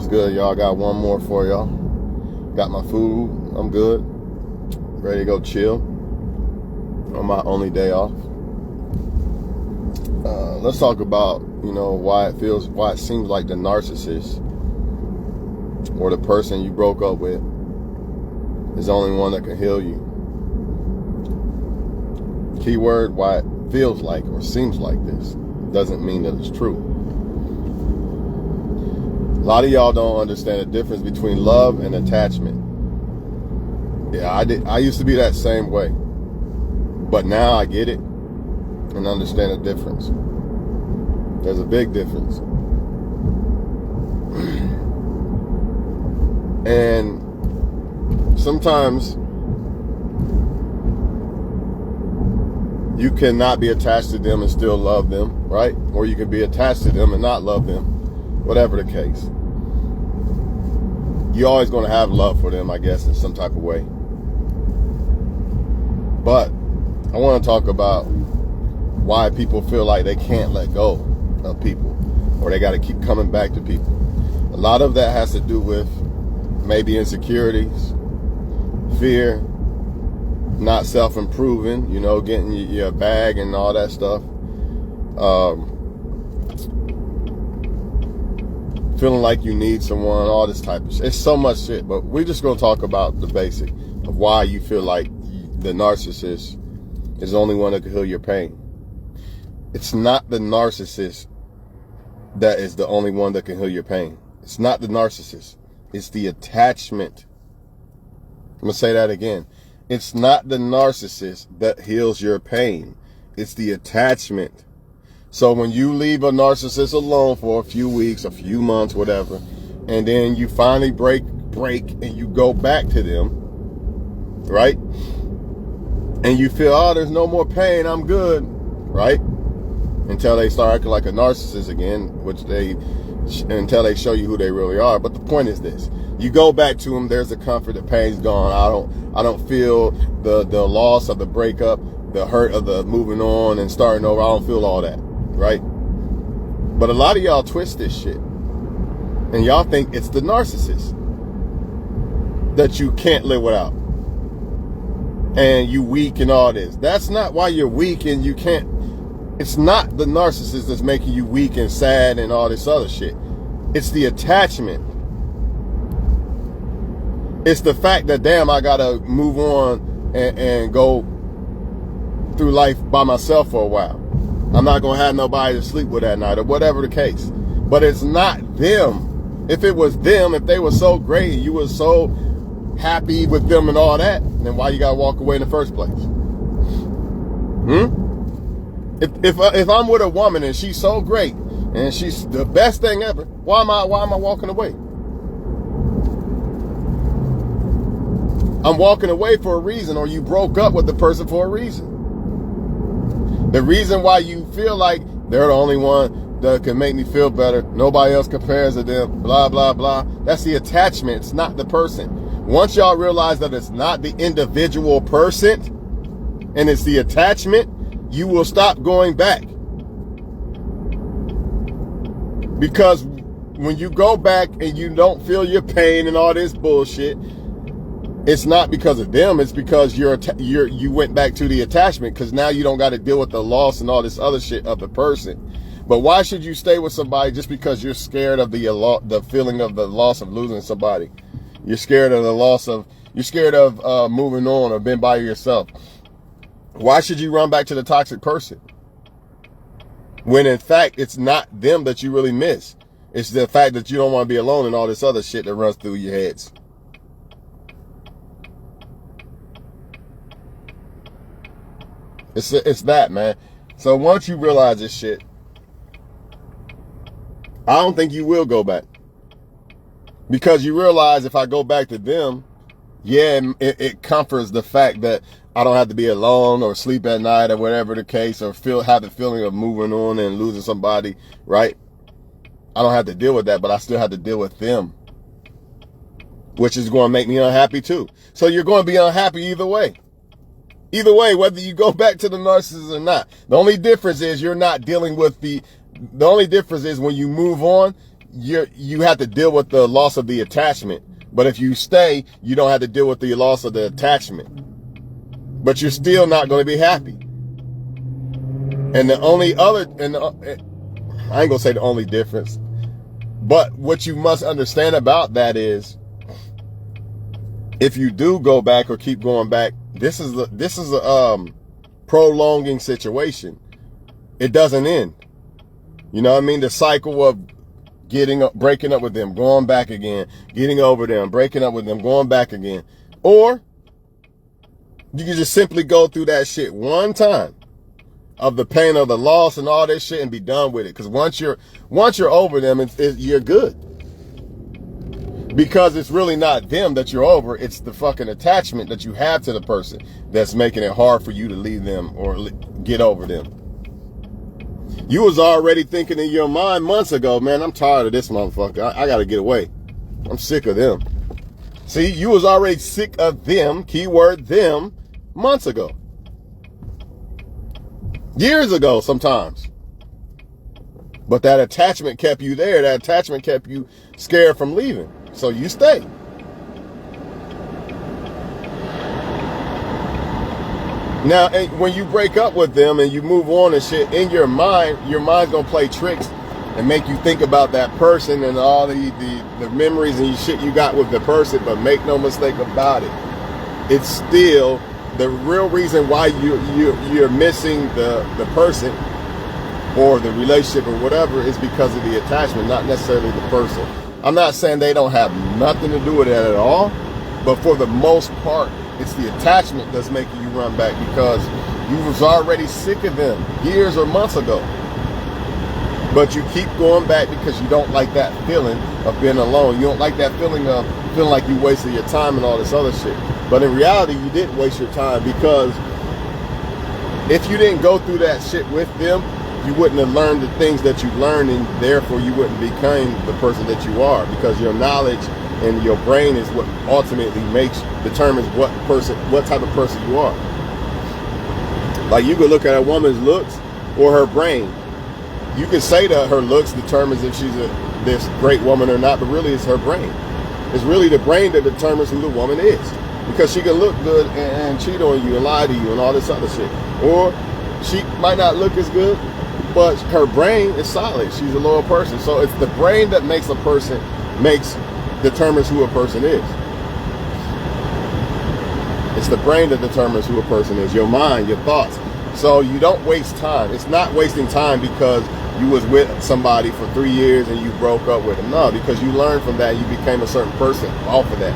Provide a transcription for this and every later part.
What's good, y'all? Got one more for y'all. Got my food. I'm good. Ready to go chill on my only day off. Let's talk about, why it seems like the narcissist or the person you broke up with is the only one that can heal you. Keyword, why it feels like or seems like this doesn't mean that it's true. A lot of y'all don't understand the difference between love and attachment. Yeah, I used to be that same way. But now I get it and understand the difference. There's a big difference. And sometimes you cannot be attached to them and still love them, right? Or you can be attached to them and not love them. Whatever the case. You're always going to have love for them, I guess, in some type of way. But I want to talk about why people feel like they can't let go of people, or they got to keep coming back to people. A lot of that has to do with maybe insecurities, fear, not self-improving, getting your bag and all that stuff. Feeling like you need someone, all this type of shit. It's so much shit, but we're just going to talk about the basic of why you feel like the narcissist is the only one that can heal your pain. It's not the narcissist that is the only one that can heal your pain. It's not the narcissist. It's the attachment. I'm going to say that again. It's not the narcissist that heals your pain. It's the attachment. So when you leave a narcissist alone for a few weeks, a few months, whatever, and then you finally break and you go back to them, right? And you feel, oh, there's no more pain, I'm good, right? Until they start acting like a narcissist again, until they show you who they really are. But the point is this: you go back to them, there's the comfort, the pain's gone. I don't feel the loss of the breakup, the hurt of the moving on and starting over. I don't feel all that. Right? But a lot of y'all twist this shit. And y'all think it's the narcissist that you can't live without. And you weak and all this. That's not why you're weak and you can't. It's not the narcissist that's making you weak and sad and all this other shit. It's the attachment. It's the fact that, damn, I gotta move on and go through life by myself for a while. I'm not going to have nobody to sleep with that night or whatever the case. But it's not them. If it was them, if they were so great and you were so happy with them and all that, then why you got to walk away in the first place? If I'm with a woman and she's so great and she's the best thing ever, why am I walking away? I'm walking away for a reason, or you broke up with the person for a reason. The reason why you feel like they're the only one that can make me feel better, nobody else compares to them, blah, blah, blah. That's the attachment. It's not the person. Once y'all realize that it's not the individual person and it's the attachment, you will stop going back. Because when you go back and you don't feel your pain and all this bullshit, it's not because of them. It's because you went back to the attachment, because now you don't got to deal with the loss and all this other shit of the person. But why should you stay with somebody just because you're scared of the feeling of the loss of losing somebody? You're scared of moving on or being by yourself. Why should you run back to the toxic person? When in fact, it's not them that you really miss. It's the fact that you don't want to be alone and all this other shit that runs through your heads. It's that, man. So once you realize this shit, I don't think you will go back. Because you realize if I go back to them, yeah, it comforts the fact that I don't have to be alone or sleep at night or whatever the case, or have the feeling of moving on and losing somebody, right? I don't have to deal with that, but I still have to deal with them, which is going to make me unhappy too. So you're going to be unhappy either way. Either way, whether you go back to the narcissist or not. The only difference is you're not dealing with the only difference is when you move on, you have to deal with the loss of the attachment. But if you stay, you don't have to deal with the loss of the attachment. But you're still not going to be happy. And the only other, I ain't gonna say the only difference, but what you must understand about that is, if you do go back or keep going back, this is a prolonging situation. It doesn't end. You know what I mean? The cycle of breaking up with them, going back again, getting over them, breaking up with them, going back again. Or you can just simply go through that shit one time of the pain of the loss and all this shit and be done with it. Because once you're over them, you're good. Because it's really not them that you're over. It's the fucking attachment that you have to the person that's making it hard for you to leave them or get over them. You was already thinking in your mind months ago, man, I'm tired of this motherfucker. I got to get away. I'm sick of them. See, you was already sick of them, keyword them, months ago. Years ago sometimes. But that attachment kept you there. That attachment kept you scared from leaving. So you stay. Now, when you break up with them and you move on and shit, in your mind's going to play tricks and make you think about that person and all the memories and shit you got with the person. But make no mistake about it, it's still the real reason why you're missing the person or the relationship or whatever is because of the attachment, not necessarily the person. I'm not saying they don't have nothing to do with it at all, but for the most part, it's the attachment that's making you run back because you was already sick of them years or months ago. But you keep going back because you don't like that feeling of being alone. You don't like that feeling of feeling like you wasted your time and all this other shit. But in reality, you didn't waste your time, because if you didn't go through that shit with them, you wouldn't have learned the things that you learned, and therefore you wouldn't become the person that you are, because your knowledge and your brain is what ultimately determines what type of person you are. Like, you could look at a woman's looks or her brain. You can say that her looks determines if she's this great woman or not, but really it's her brain. It's really the brain that determines who the woman is, because she can look good and cheat on you and lie to you and all this other shit. Or she might not look as good, but her brain is solid. She's a loyal person. So it's the brain that makes a person, determines who a person is. It's the brain that determines who a person is. Your mind, your thoughts. So you don't waste time. It's not wasting time because you was with somebody for 3 years and you broke up with them. No, because you learned from that. You became a certain person off of that.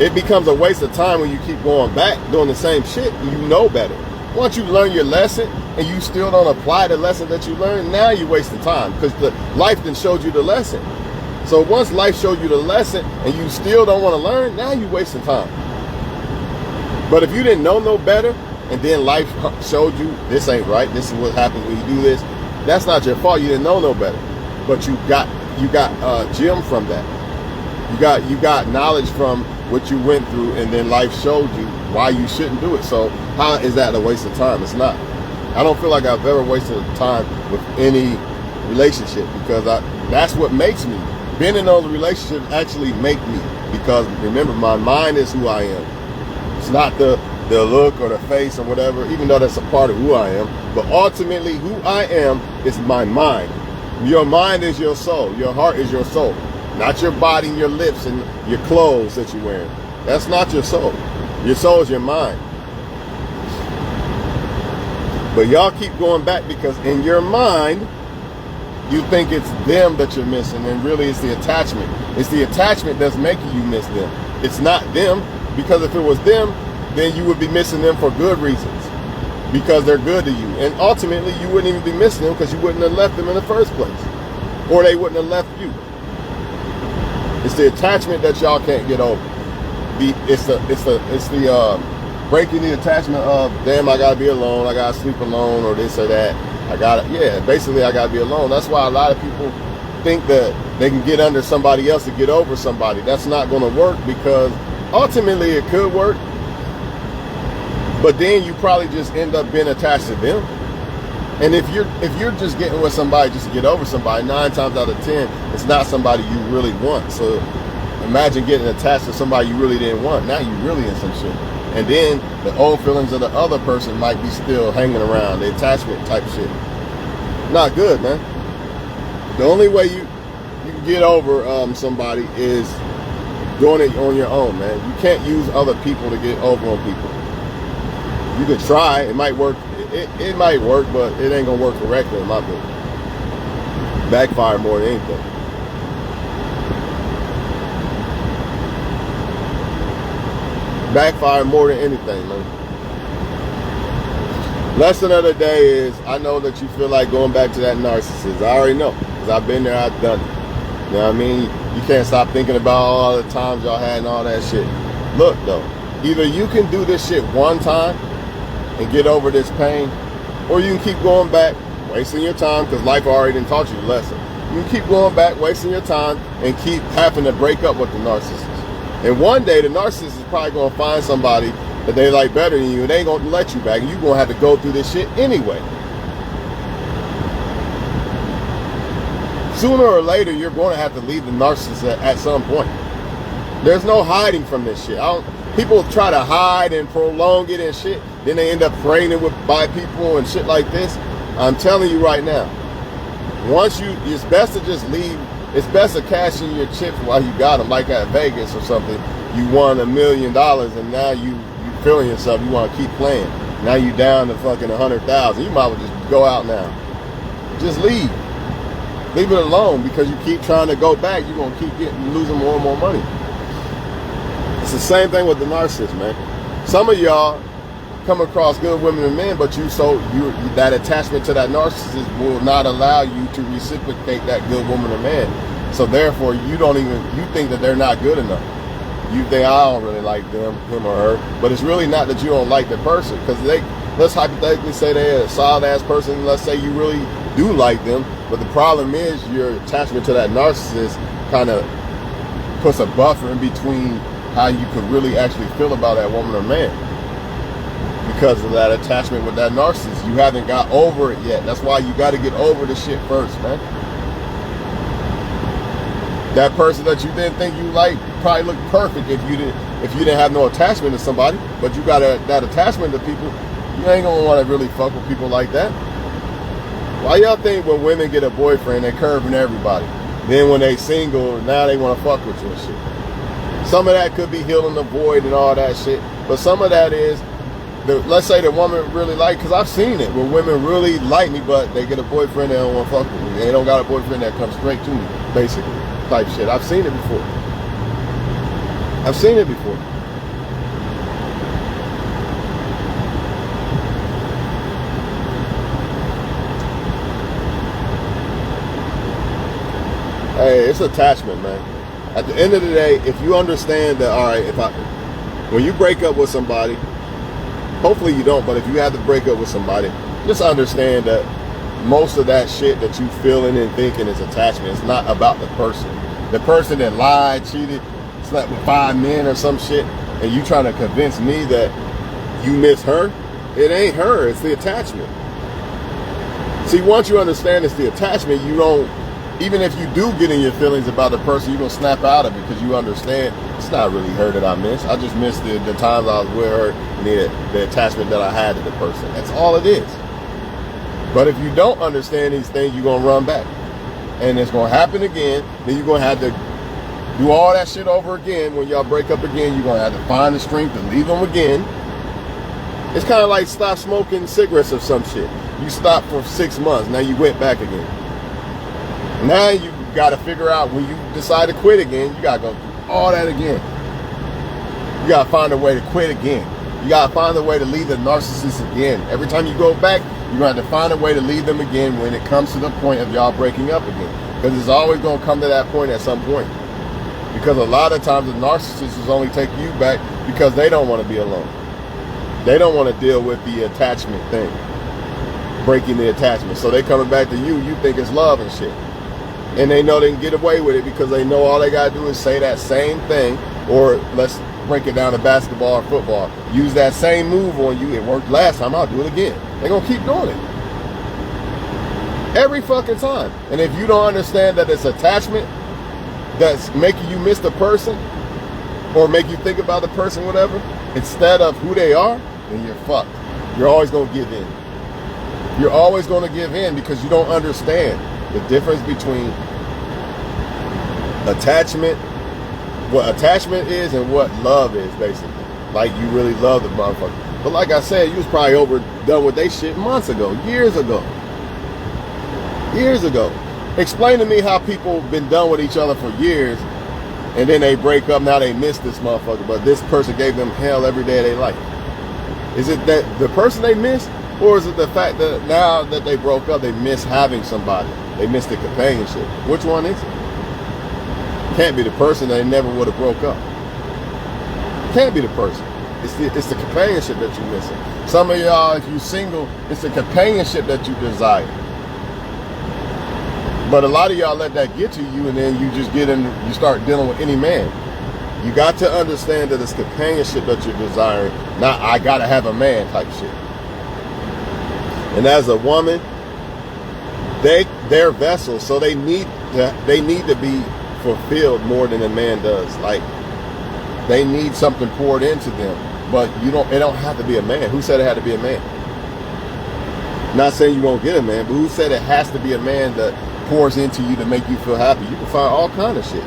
It becomes a waste of time when you keep going back doing the same shit and you know better. Once you learn your lesson and you still don't apply the lesson that you learned, now you're wasting time, because the life then showed you the lesson. So once life showed you the lesson and you still don't want to learn, now you're wasting time. But if you didn't know no better, and then life showed you this ain't right, this is what happens when you do this, that's not your fault. You didn't know no better, but you got gem from that. You got knowledge from what you went through, and then life showed you why you shouldn't do it. So how is that a waste of time? It's not. I don't feel like I've ever wasted time with any relationship, because that's what makes me. Being in those relationships actually make me, because remember, my mind is who I am. It's not the look or the face or whatever, even though that's a part of who I am. But ultimately, who I am is my mind. Your mind is your soul. Your heart is your soul. Not your body and your lips and your clothes that you're wearing. That's not your soul. Your soul is your mind. But y'all keep going back because in your mind, you think it's them that you're missing, and really it's the attachment. It's the attachment that's making you miss them. It's not them, because if it was them, then you would be missing them for good reasons, because they're good to you. And ultimately, you wouldn't even be missing them because you wouldn't have left them in the first place, or they wouldn't have left you. It's the attachment that y'all can't get over. It's the breaking the attachment of, damn, I gotta be alone, I gotta sleep alone, or this or that. Basically I gotta be alone. That's why a lot of people think that they can get under somebody else to get over somebody. That's not gonna work, because ultimately it could work, but then you probably just end up being attached to them. And if you're just getting with somebody just to get over somebody, 9 times out of 10, it's not somebody you really want. So imagine getting attached to somebody you really didn't want. Now you really in some shit. And then the old feelings of the other person might be still hanging around, the attachment type shit. Not good, man. The only way you can get over somebody is doing it on your own, man. You can't use other people to get over on people. You could try, it might work. It might work, but it ain't gonna work correctly in my book. Backfire more than anything. Backfire more than anything, man. Lesson of the day is, I know that you feel like going back to that narcissist. I already know, because I've been there, I've done it. You know what I mean? You can't stop thinking about all the times y'all had and all that shit. Look, though, either you can do this shit one time and get over this pain, or you can keep going back, wasting your time, because life already done taught you the lesson. You can keep going back, wasting your time, and keep having to break up with the narcissist. And one day, the narcissist is probably going to find somebody that they like better than you, and they ain't going to let you back, and you're going to have to go through this shit anyway. Sooner or later, you're going to have to leave the narcissist at some point. There's no hiding from this shit. People try to hide and prolong it and shit, then they end up pregnant by people and shit like this. I'm telling you right now, it's best to just leave. It's best to cash in your chips while you got them, like at Vegas or something. You won $1 million and now you feeling yourself. You want to keep playing. Now you down to fucking 100,000. You might as well just go out now. Just leave. Leave it alone, because you keep trying to go back. You're gonna keep losing more and more money. It's the same thing with the narcissist, man. Some of y'all come across good women and men, but that attachment to that narcissist will not allow you to reciprocate that good woman or man. So therefore, you think that they're not good enough. You think, I don't really like him or her, but it's really not that you don't like the person, because let's hypothetically say they're a solid ass person. Let's say you really do like them, but the problem is your attachment to that narcissist kind of puts a buffer in between how you could really actually feel about that woman or man. Because of that attachment with that narcissist, you haven't got over it yet. That's why you got to get over the shit first, man. That person that you didn't think you liked probably looked perfect if you didn't have no attachment to somebody, but you got that attachment to people. You ain't gonna want to really fuck with people like that. Why y'all think when women get a boyfriend, they're curving everybody? Then when they single, now they want to fuck with you and shit. Some of that could be healing the void and all that shit, but some of that is, let's say the woman really like, because I've seen it where women really like me, but they get a boyfriend, they don't want to fuck with me. They don't got a boyfriend that comes straight to me, basically, type shit. I've seen it before. Hey, it's attachment, man. At the end of the day, if you understand that, all right, when you break up with somebody, hopefully you don't, but if you have to break up with somebody, just understand that most of that shit that you feeling and thinking is attachment. It's not about the person. The person that lied, cheated, slept with 5 men or some shit, and you trying to convince me that you miss her, it ain't her, it's the attachment. See, once you understand it's the attachment, you don't, even if you do get in your feelings about the person, you're going to snap out of it because you understand it's not really her that I miss. I just miss the times I was with her and the attachment that I had to the person. That's all it is. But if you don't understand these things, you're going to run back. And it's going to happen again. Then you're going to have to do all that shit over again. When y'all break up again, you're going to have to find the strength to leave them again. It's kind of like stop smoking cigarettes or some shit. You stopped for 6 months. Now you went back again. Now you got to figure out when you decide to quit again, you got to go through all that again. You got to find a way to quit again. You got to find a way to leave the narcissist again. Every time you go back, you're going to have to find a way to leave them again when it comes to the point of y'all breaking up again. Because it's always going to come to that point at some point. Because a lot of times the narcissist is only taking you back because they don't want to be alone. They don't want to deal with the attachment thing. Breaking the attachment. So they coming back to you. You think it's love and shit. And they know they can get away with it because they know all they got to do is say that same thing. Or let's break it down to basketball or football. Use that same move on you. It worked last time. I'll do it again. They're going to keep doing it. Every fucking time. And if you don't understand that it's attachment that's making you miss the person or make you think about the person, whatever, instead of who they are, then you're fucked. You're always going to give in. You're always going to give in because you don't understand the difference between attachment, what attachment is and what love is, basically. Like, you really love the motherfucker. But like I said, you was probably overdone with they shit months ago, years ago. Years ago. Explain to me how people been done with each other for years and then they break up, now they miss this motherfucker, but this person gave them hell every day of their life. Is it that the person they miss, or is it the fact that now that they broke up, they miss having somebody? They miss the companionship. Which one is it? Can't be the person they never would have broke up. Can't be the person. It's the companionship that you're missing. Some of y'all, if you're single, it's the companionship that you desire. But a lot of y'all let that get to you, and then you just you start dealing with any man. You got to understand that it's companionship that you're desiring, not I gotta have a man type shit. And as a woman, they're vessels, so they need to be fulfilled more than a man does. Like, they need something poured into them, but it don't have to be a man. Who said it had to be a man? Not saying you won't get a man, but who said it has to be a man that pours into you to make you feel happy? You can find all kind of shit.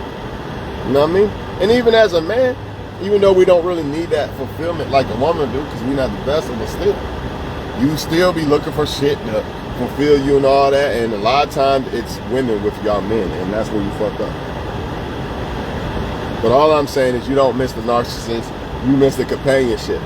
You know what I mean? And even as a man, even though we don't really need that fulfillment like a woman do, because we're not the vessel, but still, you still be looking for shit to fulfill you and all that. And a lot of times it's women with y'all men, and that's where you fuck up. But all I'm saying is you don't miss the narcissist, you miss the companionship.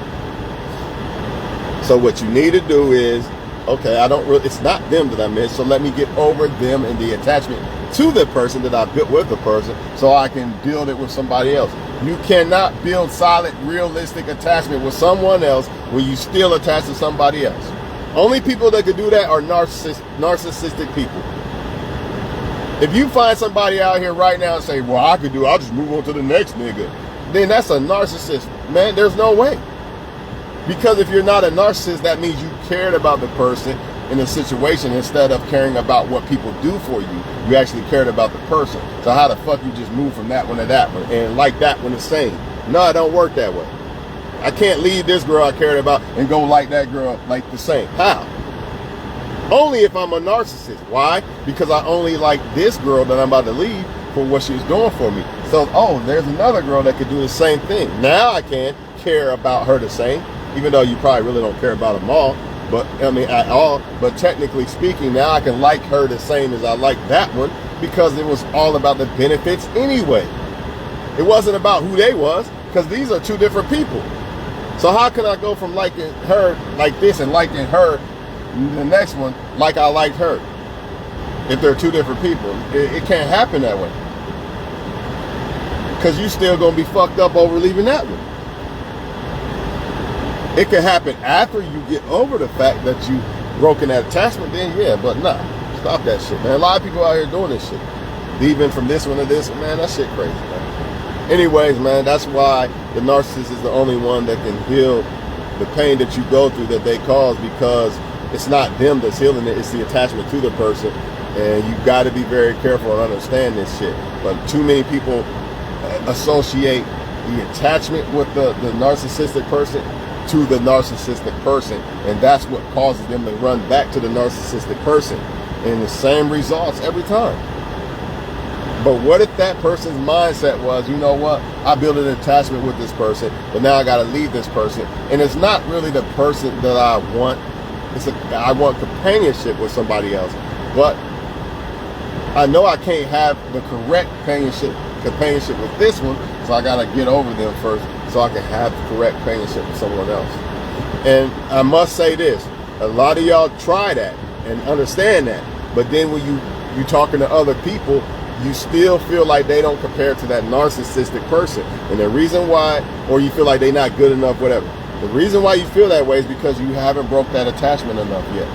So what you need to do is, okay, it's not them that I miss, so let me get over them and the attachment to the person that I built with the person so I can build it with somebody else. You cannot build solid, realistic attachment with someone else when you still attach to somebody else. Only people that could do that are narcissistic people. If you find somebody out here right now and say, well, I'll just move on to the next nigga, then that's a narcissist. Man, there's no way. Because if you're not a narcissist, that means you cared about the person in a situation instead of caring about what people do for you. You actually cared about the person. So how the fuck you just move from that one to that one and like that one the same? No, it don't work that way. I can't leave this girl I cared about and go like that girl like the same. How? Only if I'm a narcissist. Why? Because I only like this girl that I'm about to leave for what she's doing for me. So, there's another girl that could do the same thing. Now I can care about her the same, even though you probably really don't care about them all. But at all. But technically speaking, now I can like her the same as I like that one because it was all about the benefits anyway. It wasn't about who they was, because these are two different people. So how can I go from liking her like this and liking her the next one like I liked her if they're two different people? It can't happen that way, because you still gonna be fucked up over leaving that one. It can happen after you get over the fact that you broken that attachment, then yeah, but nah, stop that shit, man. A lot of people out here doing this shit, leaving from this one to this one, man. That shit crazy, man. Anyways, man, that's why the narcissist is the only one that can heal the pain that you go through that they cause, because it's not them that's healing it, it's the attachment to the person. And you got to be very careful and understand this shit. But too many people associate the attachment with the narcissistic person to the narcissistic person, and that's what causes them to run back to the narcissistic person, and the same results every time. But what if that person's mindset was, you know what, I built an attachment with this person, but now I got to leave this person, and it's not really the person that I want. I want companionship with somebody else, but I know I can't have the correct companionship with this one, so I got to get over them first so I can have the correct companionship with someone else. And I must say this, a lot of y'all try that and understand that, but then when you talking to other people, you still feel like they don't compare to that narcissistic person. And the reason why, or you feel like they're not good enough, whatever. The reason why you feel that way is because you haven't broke that attachment enough yet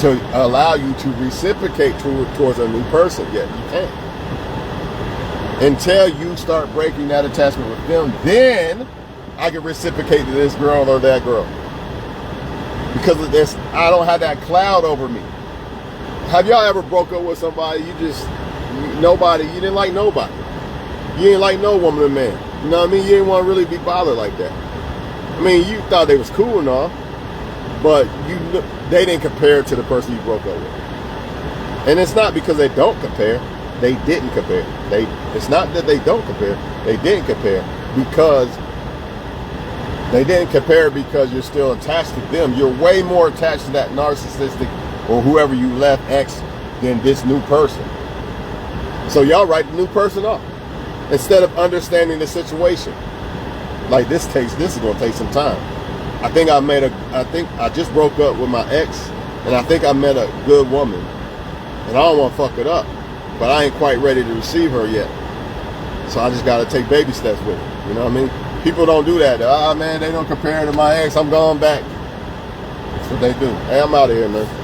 to allow you to reciprocate towards a new person yet. You can't. Until you start breaking that attachment with them, then I can reciprocate to this girl or that girl. Because of this, I don't have that cloud over me. Have y'all ever broke up with somebody, you didn't like nobody. You didn't like no woman or man. You know what I mean? You didn't want to really be bothered like that. I mean, you thought they was cool and all, but they didn't compare to the person you broke up with. And it's not because they don't compare. They didn't compare. It's not that they don't compare. They didn't compare because you're still attached to them. You're way more attached to that narcissistic or whoever you left ex than this new person. So y'all write the new person off instead of understanding the situation. Like this is gonna take some time. I think I just broke up with my ex, and I think I met a good woman, and I don't want to fuck it up, but I ain't quite ready to receive her yet. So I just gotta take baby steps with it. You know what I mean? People don't do that. Man, they don't compare to my ex. I'm going back. That's what they do. Hey, I'm out of here, man.